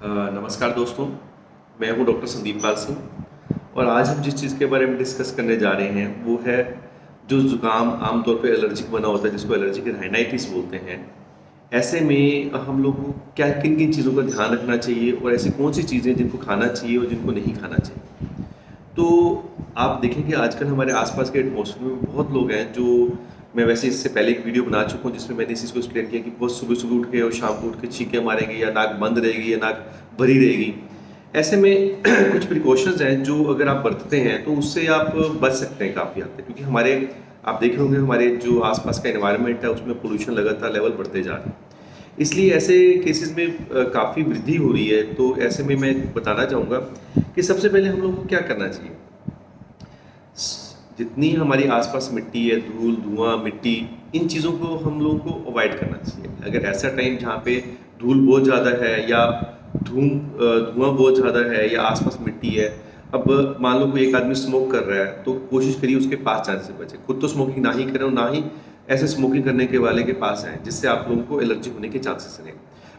नमस्कार दोस्तों, मैं हूं डॉक्टर संदीप पाल सिंह और आज हम जिस चीज़ के बारे में डिस्कस करने जा रहे हैं वो है जो ज़ुकाम आमतौर पे एलर्जिक बना होता है जिसको एलर्जिक राइनाइटिस बोलते हैं। ऐसे में हम लोग को क्या किन-किन चीज़ों का ध्यान रखना चाहिए और ऐसी कौन-सी चीज़ें जिनको खाना चाहिए और जिनको नहीं खाना चाहिए। तो आप देखेंगे आजकल हमारे आसपास के एटमॉस्फेयर में बहुत लोग हैं जो मैं वैसे इससे पहले एक वीडियो बना चुका हूँ जिसमें मैंने इस चीज़ को एक्सप्लेन किया कि बहुत सुबह-सुबह उठ के और शाम को उठ के छींके मारेंगे या नाक बंद रहेगी या नाक भरी रहेगी। ऐसे में कुछ प्रिकॉशंस हैं जो अगर आप बरतते हैं तो उससे आप बच सकते हैं काफ़ी हद तक क्योंकि हमारे आप देखे होंगे हमारे जो आसपास का एनवायरनमेंट है उसमें पोल्यूशन लगातार लेवल बढ़ते जा रहे हैं। इसलिए ऐसे केसेस में काफ़ी वृद्धि हो रही है, तो ऐसे में मैं बताना चाहूँगा कि सबसे पहले हम लोगों को क्या करना चाहिए। जितनी हमारी आसपास मिट्टी है, धूल, धुआँ, मिट्टी, इन चीज़ों को हम लोगों को अवॉइड करना चाहिए। अगर ऐसा टाइम जहाँ पे धूल बहुत ज़्यादा है या धुआँ बहुत ज़्यादा है या आसपास मिट्टी है, अब मान लो कोई एक आदमी स्मोक कर रहा है, तो कोशिश करिए उसके पास जाने से बचें। खुद तो स्मोकिंग ना ही करें और ना ही ऐसे स्मोकिंग करने के वाले के पास जाएँ, जिससे आप लोगों को एलर्जी होने के चांसेस रहें।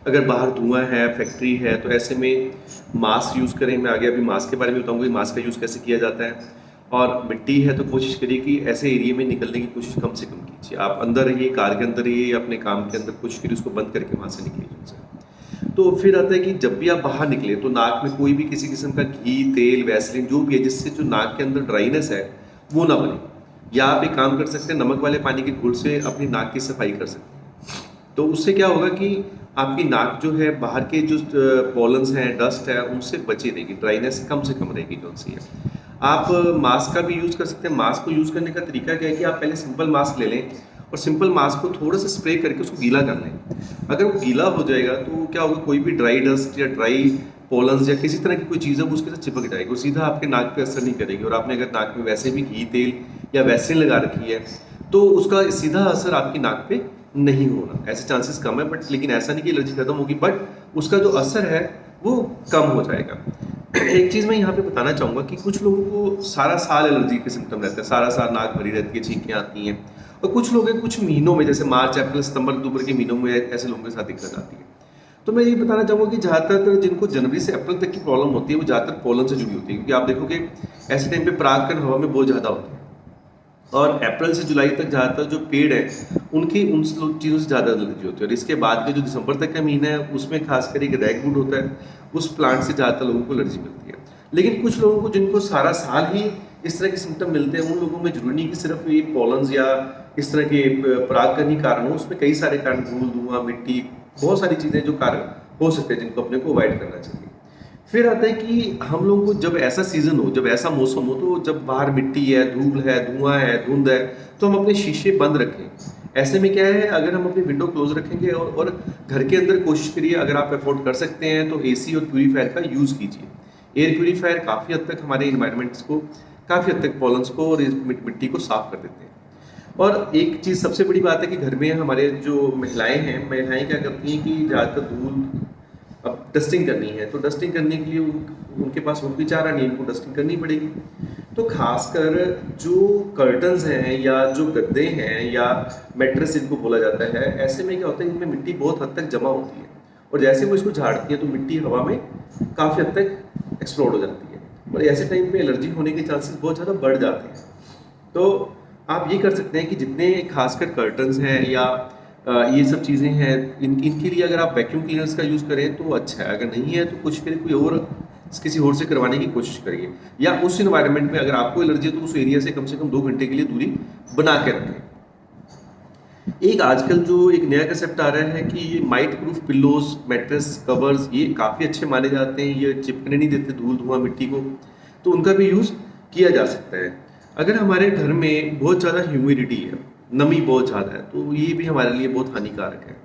अगर बाहर धुआँ है, फैक्ट्री है, तो ऐसे में मास्क यूज़ करें। मैं आगे अभी मास्क के बारे में बताऊँगा कि मास्क का यूज़ कैसे किया जाता है। और मिट्टी है तो कोशिश करिए कि ऐसे एरिया में निकलने की कोशिश कम से कम कीजिए। आप अंदर रहिए, कार के अंदर रहिए या अपने काम के अंदर कोशिश करिए उसको बंद करके वहाँ से निकलिए उनसे। तो फिर आता है कि जब भी आप बाहर निकले तो नाक में कोई भी किसी किस्म का घी, तेल, वैसलीन जो भी है जिससे जो नाक के अंदर ड्राइनेस है वो ना बने। या आप एक काम कर सकते हैं, नमक वाले पानी के घूंट से अपनी नाक की सफाई कर सकते हैं। तो उससे क्या होगा कि आपकी नाक जो है बाहर के जो पॉलन्स हैं, डस्ट है, उनसे बची रहेगी, ड्राइनेस कम से कम रहेगी जो सी है। आप मास्क का भी यूज़ कर सकते हैं। मास्क को यूज़ करने का तरीका क्या है कि आप पहले सिंपल मास्क ले लें और सिंपल मास्क को थोड़ा सा स्प्रे करके उसको गीला कर लें। अगर वो गीला हो जाएगा तो क्या होगा, कोई भी ड्राई डस्ट या ड्राई पॉलन्स या किसी तरह की कोई चीज़ है वो उसके साथ चिपक जाएगी और सीधा आपके नाक पे असर नहीं करेगी। और आपने अगर नाक में वैसे भी घी, तेल या वैसलीन लगा रखी है तो उसका सीधा असर आपकी नाक पे नहीं होना। ऐसे चांसेस कम है, बट लेकिन ऐसा नहीं कि एलर्जी खत्म होगी, बट उसका जो असर है वो कम हो जाएगा। एक चीज़ मैं यहाँ पे बताना चाहूँगा कि कुछ लोगों को सारा साल एलर्जी के सिम्पटम रहते हैं, सारा साल नाक भरी रहती है, छींकें आती हैं। और कुछ लोग हैं कुछ महीनों में, जैसे मार्च, अप्रैल, सितंबर, अक्टूबर के महीनों में ऐसे लोगों के साथ दिक्कत आती है। तो मैं ये बताना चाहूँगा कि ज़्यादातर जिनको जनवरी से अप्रैल तक की प्रॉब्लम होती है वो ज़्यादातर पोलन से जुड़ी होती है, क्योंकि आप देखोगे ऐसे टाइम पे परागकण हवा में बहुत ज़्यादा होते हैं। और अप्रैल से जुलाई तक ज़्यादातर जो पेड़ हैं उनकी उन चीज़ों से ज़्यादा एलर्जी होती है। और इसके बाद के जो दिसंबर तक का महीना है उसमें खासकर एक रैगवुड होता है, उस प्लांट से ज़्यादातर लोगों को एलर्जी मिलती है। लेकिन कुछ लोगों को जिनको सारा साल ही इस तरह के सिम्टम मिलते हैं, उन लोगों में जरूरी नहीं कि सिर्फ ये पॉलन्स या इस तरह के परागकण ही कारण हो, उसमें कई सारे कारण, धूल, धुआं, मिट्टी, बहुत सारी चीज़ें जो कारण हो सकते हैं जिनको अपने को अवॉइड करना चाहिए। फिर आता है कि हम लोगों को जब ऐसा सीज़न हो, जब ऐसा मौसम हो, तो जब बाहर मिट्टी है, धूल है, धुआँ है, धुंध है, तो हम अपने शीशे बंद रखें। ऐसे में क्या है, अगर हम अपनी विंडो क्लोज रखेंगे और घर के अंदर कोशिश करिए, अगर आप अफोर्ड कर सकते हैं तो एसी और प्यूरीफायर का यूज़ कीजिए। एयर प्यूरीफायर काफ़ी हद तक हमारे इन्वायरमेंट्स को, काफ़ी हद तक पॉलन्स को और इस मिट्टी को साफ कर देते हैं। और एक चीज़ सबसे बड़ी बात है कि घर में हमारे जो महिलाएं हैं, महिलाएं क्या करती हैं कि ज़्यादातर धूल, अब डस्टिंग करनी है तो डस्टिंग करने के लिए उनके पास और कोई चारा नहीं, उनको डस्टिंग करनी पड़ेगी। तो खासकर जो कर्टन्स हैं या जो गद्दे हैं या मैट्रेस जिनको बोला जाता है, ऐसे में क्या होता है, इनमें मिट्टी बहुत हद तक जमा होती है और जैसे वो इसको झाड़ती है तो मिट्टी हवा में काफ़ी हद तक एक्सप्लोड हो जाती है और ऐसे टाइम पे एलर्जी होने के चांसेस बहुत ज़्यादा बढ़ जाते हैं। तो आप ये कर सकते हैं कि जितने खासकर कर्टन्स हैं या ये सब चीज़ें हैं, इनके लिए अगर आप वैक्यूम क्लीनर्स का यूज़ करें तो अच्छा है। अगर नहीं है तो कोशिश करिए कोई और, किसी और से करवाने की कोशिश करिए, या उस इन्वायरमेंट में अगर आपको एलर्जी है तो उस एरिया से कम 2 घंटे के लिए दूरी बना के रखें। एक आजकल जो एक नया कंसेप्ट आ रहा है कि ये might proof pillows, mattress covers, ये काफ़ी अच्छे माने जाते हैं, ये चिपकने नहीं देते धूल, धुआं, मिट्टी को, तो उनका भी यूज़ किया जा सकता है। अगर हमारे घर में बहुत ज़्यादा ह्यूमिडिटी है, नमी बहुत ज़्यादा है, तो ये भी हमारे लिए बहुत हानिकारक है।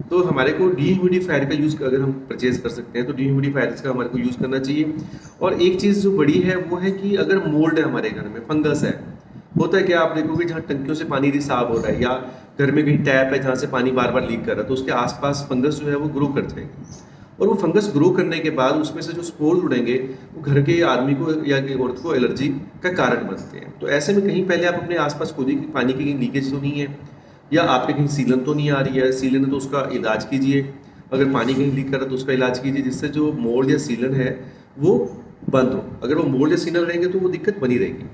तो हमारे को डीह्यूमिडिफायर का यूज़ अगर हम परचेज कर सकते हैं तो डीह्यूमिडिफायर का हमारे को यूज़ करना चाहिए। और एक चीज़ जो बड़ी है वो है कि अगर मोल्ड है हमारे घर में, फंगस है, होता है क्या, आप देखोगे जहाँ टंकियों से पानी रिसाव हो रहा है या घर में कहीं टैप है जहाँ से पानी बार बार लीक कर रहा है, तो उसके आसपास फंगस जो है वो ग्रो कर जाएगी। और वो फंगस ग्रो करने के बाद उसमें से जो स्पोर्स उड़ेंगे वो घर के आदमी को या औरत को एलर्जी का कारण बनते हैं। तो ऐसे में कहीं पहले आप अपने आसपास खोदिए कि पानी की कहीं लीकेज तो नहीं है या आपके कहीं सीलन तो नहीं आ रही है। सीलन है तो उसका इलाज कीजिए। अगर पानी कहीं लीक कर रहा है तो उसका इलाज कीजिए, जिससे जो मोल्ड या सीलन है वो बंद हो। अगर वो मोल्ड या सीलन रहेंगे तो वो दिक्कत बनी रहेगी।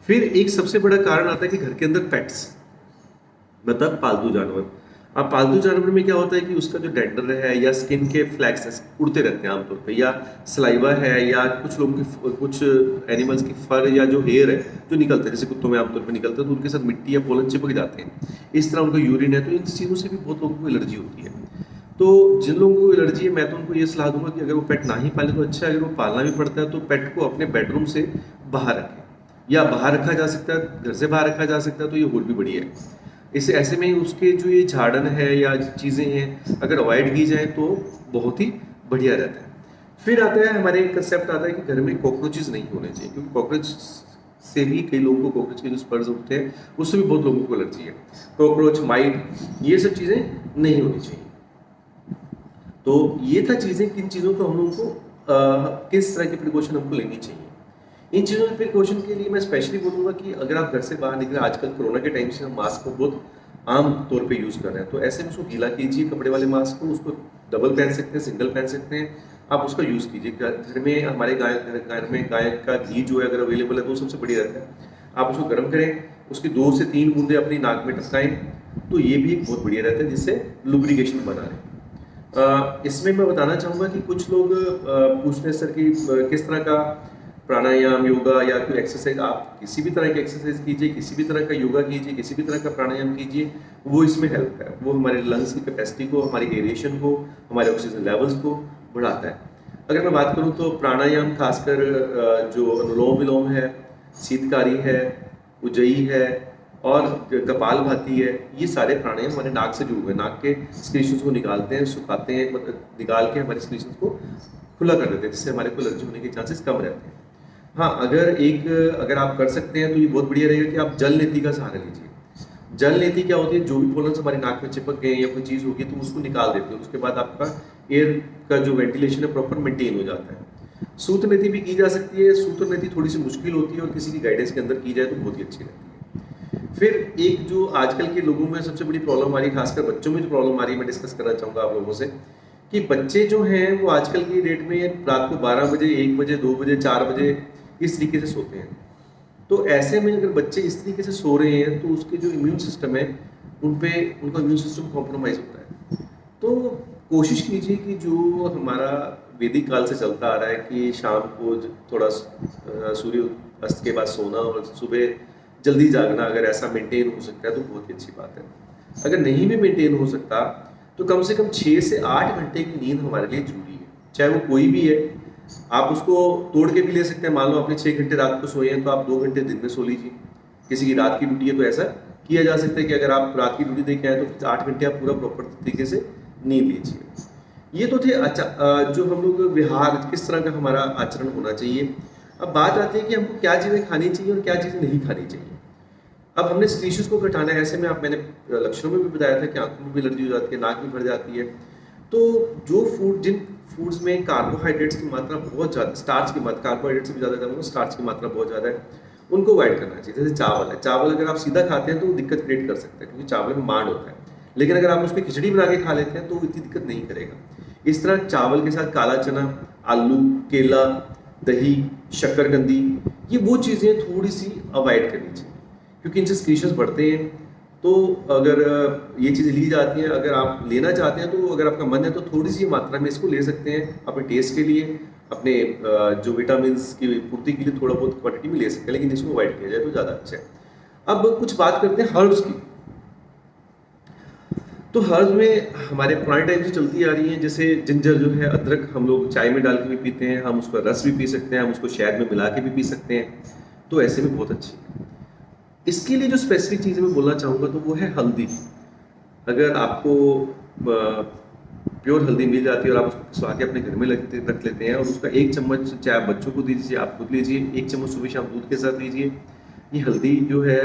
फिर एक सबसे बड़ा कारण आता है कि घर के अंदर पेट्स, मतलब पालतू जानवर। अब पालतू जानवर में क्या होता है कि उसका जो डेंडर है या स्किन के फ्लैक्स उड़ते रहते हैं आमतौर पे, या सलाइवा है, या कुछ लोगों की कुछ एनिमल्स की फर या जो हेयर है जो निकलता है, जैसे कुत्तों में आमतौर पे निकलता है, तो उनके साथ मिट्टी या पोलन चिपक जाते हैं। इस तरह उनका यूरिन है, तो इन चीज़ों से भी बहुत लोगों को एलर्जी होती है। तो जिन लोगों को एलर्जी है, मैं तो उनको ये सलाह दूंगा कि अगर वो पेट ना ही पाले तो अच्छा है। अगर वो पालना भी पड़ता है तो पेट को अपने बेडरूम से बाहर रखें, या बाहर रखा जा सकता है, घर से बाहर रखा जा सकता है, तो ये और भी बढ़िया है। इससे ऐसे में उसके जो ये झाड़न है या चीज़ें हैं, अगर अवॉइड की जाए तो बहुत ही बढ़िया रहता है। फिर आता है हमारे एक कंसेप्ट आता है कि घर में कॉकरोचेस नहीं होने चाहिए, क्योंकि कॉकरोच से भी कई लोगों को कॉकरोच के जो स्पर्स उठते हैं उससे भी बहुत लोगों को एलर्जी है। कॉकरोच, माइट, ये सब चीज़ें नहीं होनी चाहिए। तो ये था चीज़ें, किन चीज़ों को हम लोगों को किस तरह की प्रिकॉशन हमको लेनी चाहिए। इन चीज़ों के प्रिकॉशन के लिए मैं स्पेशली बोलूँगा कि अगर आप घर से बाहर निकले, आजकल कोरोना के टाइम से हम मास्क को बहुत आम तौर पे यूज़ कर रहे हैं, तो ऐसे में उसको गीला कीजिए कपड़े वाले मास्क को, उसको डबल पहन सकते हैं, सिंगल पहन सकते हैं, आप उसका यूज़ कीजिए। घर में हमारे घर में गाय का घी जो है अगर अवेलेबल है तो सबसे बढ़िया रहता है। आप उसको गर्म करें, उसकी 2 से 3 बूंदे अपनी नाक में टपकाएं, तो ये भी एक बहुत बढ़िया रहता है, जिससे लुब्रिकेशन बना रहे। इसमें मैं बताना चाहूँगा कि कुछ लोग पूछते हैं सर कि किस तरह का प्राणायाम, योगा या कोई एक्सरसाइज, आप किसी भी तरह की एक्सरसाइज कीजिए, किसी भी तरह का योगा कीजिए, किसी भी तरह का प्राणायाम कीजिए, वो इसमें हेल्प है। वो हमारे लंग्स की कैपेसिटी को, हमारी एरिएशन को, हमारे ऑक्सीजन लेवल्स को बढ़ाता है। अगर मैं बात करूँ तो प्राणायाम खासकर जो अनुलोम विलोम है, शीतकारी है, उज्जयी है और कपालभाति है, ये सारे प्राणायाम हमारे नाक से जुड़े हुए हैं। नाक के स्क्रीशंस को निकालते हैं, सुखाते हैं, मतलब निकाल के हमारे स्क्रीशंस को खुला कर देते हैं, जिससे हमारे को एलर्जी होने के चांसेस कम रहते हैं। हाँ, अगर आप कर सकते हैं तो ये बहुत बढ़िया रहेगा कि आप जल नीति का सहारा लीजिए। जल नीति क्या होती है, जो भी पोलन्स हमारी नाक में चिपक गए या कोई चीज़ होगी तो उसको निकाल देते हैं, उसके बाद आपका एयर का जो वेंटिलेशन है प्रॉपर मेंटेन हो जाता है। सूत्र नीति भी की जा सकती है। सूत्र नीति थोड़ी सी मुश्किल होती है और किसी की गाइडेंस के अंदर की जाए तो बहुत ही अच्छी रहती है। फिर एक जो आजकल के लोगों में सबसे बड़ी प्रॉब्लम आ रही है, खासकर बच्चों में जो प्रॉब्लम आ रही है, मैं डिस्कस करना चाहूँगा आप लोगों से, कि बच्चे जो हैं वो आजकल की डेट में रात को 12 बजे, 1 बजे, 2 बजे, 4 बजे इस तरीके से सोते हैं। तो ऐसे में अगर बच्चे इस तरीके से सो रहे हैं तो उसके जो इम्यून सिस्टम है उनका इम्यून सिस्टम कॉम्प्रोमाइज़ होता है। तो कोशिश कीजिए कि जो हमारा वैदिक काल से चलता आ रहा है कि शाम को थोड़ा सूर्य अस्त के बाद सोना और सुबह जल्दी जागना, अगर ऐसा मेंटेन हो सकता है तो बहुत ही अच्छी बात है। अगर नहीं भी मेंटेन हो सकता तो कम से कम 6 से 8 घंटे की नींद हमारे लिए जरूरी है, चाहे वो कोई भी है। आप उसको तोड़ के भी ले सकते हैं। मान लो आपने 6 घंटे रात को सोए हैं तो आप 2 घंटे दिन में सो लीजिए। किसी की रात की ड्यूटी है तो ऐसा किया जा सकता है कि अगर आप रात की ड्यूटी दे के आए तो 8 घंटे आप पूरा प्रॉपर तरीके से नींद लीजिए। ये तो थे जो हम लोग व्यवहार, किस तरह का हमारा आचरण होना चाहिए। अब बात आती है कि हमको क्या चीज़ें खानी चाहिए और क्या चीज़ें नहीं खानी चाहिए। अब हमने स्पीशीज को घटाना है। ऐसे में मैंने लक्षणों में भी बताया था कि आंखों में भी एलर्जी हो जाती है, नाक भी भर जाती है। तो जिन फूड्स में कार्बोहाइड्रेट्स की मात्रा बहुत ज़्यादा, स्टार्च की मात्रा, कार्बोहाइड्रेट से भी ज़्यादा स्टार्च की मात्रा बहुत ज़्यादा है, उनको अवॉइड करना चाहिए। जैसे चावल है, चावल अगर आप सीधा खाते हैं तो दिक्कत क्रिएट कर सकता है, क्योंकि चावल में मांड होता है। लेकिन अगर आप उसकी खिचड़ी बना के खा लेते हैं तो इतनी दिक्कत नहीं करेगा। इस तरह चावल के साथ काला चना, आलू, केला, दही, शक्करकंदी, ये वो चीज़ें थोड़ी सी अवॉइड करनी चाहिए, क्योंकि इनसे स्क्रीशंस बढ़ते हैं। तो अगर ये चीज़ें ली जाती हैं, अगर आप लेना चाहते हैं तो अगर आपका मन है तो थोड़ी सी मात्रा में इसको ले सकते हैं अपने टेस्ट के लिए, अपने जो विटामिन की पूर्ति के लिए थोड़ा बहुत क्वांटिटी में ले सकते हैं, लेकिन इसको अवॉइड किया जाए तो ज़्यादा अच्छा है। अब कुछ बात करते हैं हर्ब्स की। तो हर्ब्स में हमारे पुराने टाइम से चलती आ रही है, जैसे जिंजर जो है, अदरक हम लोग चाय में डाल के भी पीते हैं, हम उसका रस भी पी सकते हैं, हम उसको शहद में मिला के भी पी सकते हैं, तो ऐसे में बहुत अच्छी है। इसके लिए जो स्पेसिफिक चीज़ मैं बोलना चाहूँगा तो वो है हल्दी। अगर आपको प्योर हल्दी मिल जाती है और आप उसको पिसवा के अपने घर में रख लेते हैं और उसका 1 चम्मच चाहे आप बच्चों को दीजिए, आप खुद लीजिए, 1 चम्मच सुबह शाम दूध के साथ लीजिए। ये हल्दी जो है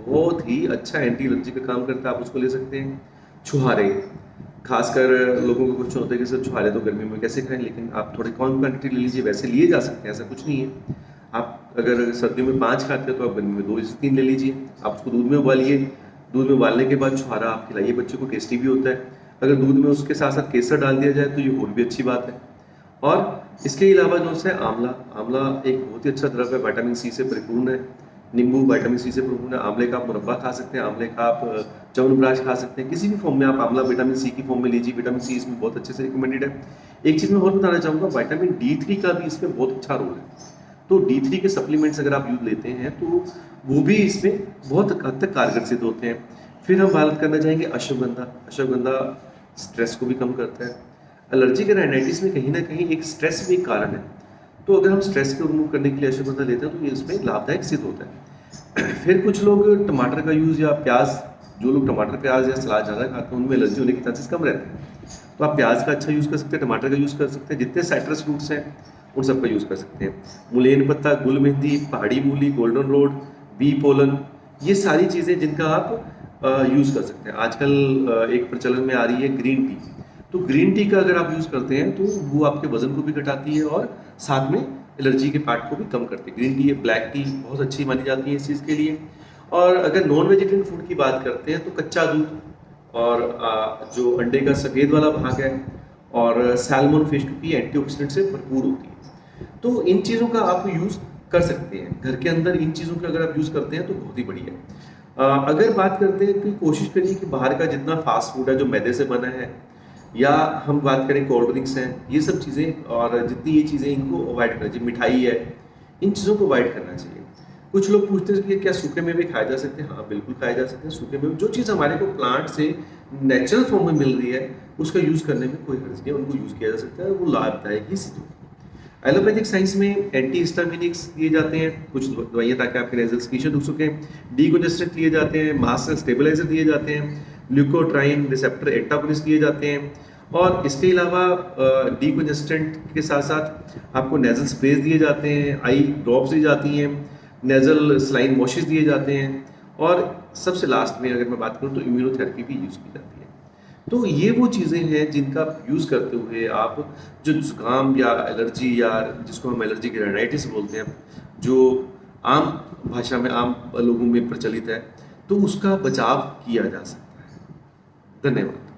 बहुत ही अच्छा एंटी एलर्जी का काम करता है, आप उसको ले सकते हैं। छुहारे, खासकर लोगों को क्वेश्चन होता है कि सर छुहारे तो गर्मी में कैसे खाएं, लेकिन आप थोड़ी कम क्वान्टिटी ले लीजिए, वैसे लिए जा सकते हैं, ऐसा कुछ नहीं है। आप अगर सर्दियों में 5 खाते हैं तो आप गर्मी में 2 से 3 ले लीजिए। आप उसको दूध में उबालिए, दूध में उबालने के बाद छुहारा आप खिलाइए, बच्चे को टेस्टी भी होता है। अगर दूध में उसके साथ साथ केसर डाल दिया जाए तो ये और भी अच्छी बात है। और इसके अलावा जो है आंवला, आंवला एक बहुत ही अच्छा द्रव्य है, विटामिन सी से परिपूर्ण है। नींबू विटामिन सी से परिपूर्ण है। आंवले का आप मुरब्बा खा सकते हैं, आंवले का आप च्यवनप्राश खा सकते हैं, किसी भी फॉर्म में आप आंवला विटामिन सी की फॉर्म में लीजिए, विटामिन सी इसमें बहुत अच्छे से रिकमेंडेड है। एक चीज़ मैं और बताना चाहूँगा, विटामिन D3 का भी इसमें बहुत अच्छा रोल है। तो D3 के सप्लीमेंट्स अगर आप यूज लेते हैं तो वो भी इसमें बहुत हद तक कारगर सिद्ध होते हैं। फिर हम बात करना चाहेंगे अश्वगंधा। अश्वगंधा स्ट्रेस को भी कम करता है। एलर्जी के राइनाइटिस में कहीं ना कहीं एक स्ट्रेस भी एक कारण है, तो अगर हम स्ट्रेस को रिमूव करने के लिए अश्वगंधा लेते हैं तो ये इसमें लाभदायक सिद्ध होता है। फिर कुछ लोग टमाटर का यूज़ या प्याज, जो लोग टमाटर प्याज या सलाद ज़्यादा खाते हैं उनमें एलर्जी होने के चांसेस कम रहते हैं, तो आप प्याज का अच्छा यूज़ कर सकते हैं, टमाटर का यूज़ कर सकते हैं, जितने साइट्रस फ्रूट्स हैं उन सब का यूज़ कर सकते हैं। मुलेन पत्ता, गुल मेहंदी, पहाड़ी मूली, गोल्डन रोड, बी पोलन, ये सारी चीज़ें जिनका आप यूज़ कर सकते हैं। आजकल एक प्रचलन में आ रही है ग्रीन टी, तो ग्रीन टी का अगर आप यूज़ करते हैं तो वो आपके वजन को भी घटाती है और साथ में एलर्जी के पार्ट को भी कम करती है। ग्रीन टी, ब्लैक टी बहुत अच्छी मानी जाती है इस चीज़ के लिए। और अगर नॉन वेजिटेरियन फूड की बात करते हैं तो कच्चा दूध और जो अंडे का सफ़ेद वाला भाग है और सैल्मन फिश की एंटीऑक्सीडेंट से भरपूर होती है, तो इन चीज़ों का आप यूज़ कर सकते हैं घर के अंदर। इन चीज़ों का अगर आप यूज़ करते हैं तो बहुत ही बढ़िया है। अगर बात करते हैं कि कोशिश करिए कि बाहर का जितना फास्ट फूड है जो मैदे से बना है, या हम बात करें कोल्ड ड्रिंक्स हैं, ये सब चीज़ें और जितनी ये चीज़ें इनको अवॉइड करना चाहिए। मिठाई है, इन चीज़ों को अवॉइड करना चाहिए। कुछ लोग पूछते हैं कि क्या सूखे में भी खाए जा सकते हैं? हाँ, बिल्कुल खाए जा सकते हैं। सूखे में जो चीज़ हमारे को प्लांट से नेचुरल फॉर्म में मिल रही है उसका यूज़ करने में कोई हर्ज नहीं है, उनको यूज़ किया जा सकता है, वो लाभदायक ही सिद्ध होगी। एलोपैथिक साइंस में एंटी हिस्टामिनिक्स दिए जाते हैं, कुछ दवाइयाँ ताकि आपके नेजल सेक्रीशन रुक सकें, डीकोंजेस्टेंट दिए जाते हैं, मास्ट स्टेबलाइजर दिए जाते हैं, ल्यूकोट्राइन रिसेप्टर एंटागोनिस्ट दिए जाते हैं, और इसके अलावा डीकोंजेस्टेंट के साथ साथ आपको नेजल स्प्रेज दिए जाते हैं, आई ड्रॉप्स दी जाती हैं, नेजल सलाइन वॉशेस दिए जाते हैं, और सबसे लास्ट में अगर मैं बात करूँ तो इम्यूनोथेरेपी भी यूज़ की जाती है। तो ये वो चीज़ें हैं जिनका यूज़ करते हुए आप जो जुकाम या एलर्जी, या जिसको हम एलर्जी की राइनाइटिस बोलते हैं, जो आम भाषा में आम लोगों में प्रचलित है, तो उसका बचाव किया जा सकता है। धन्यवाद।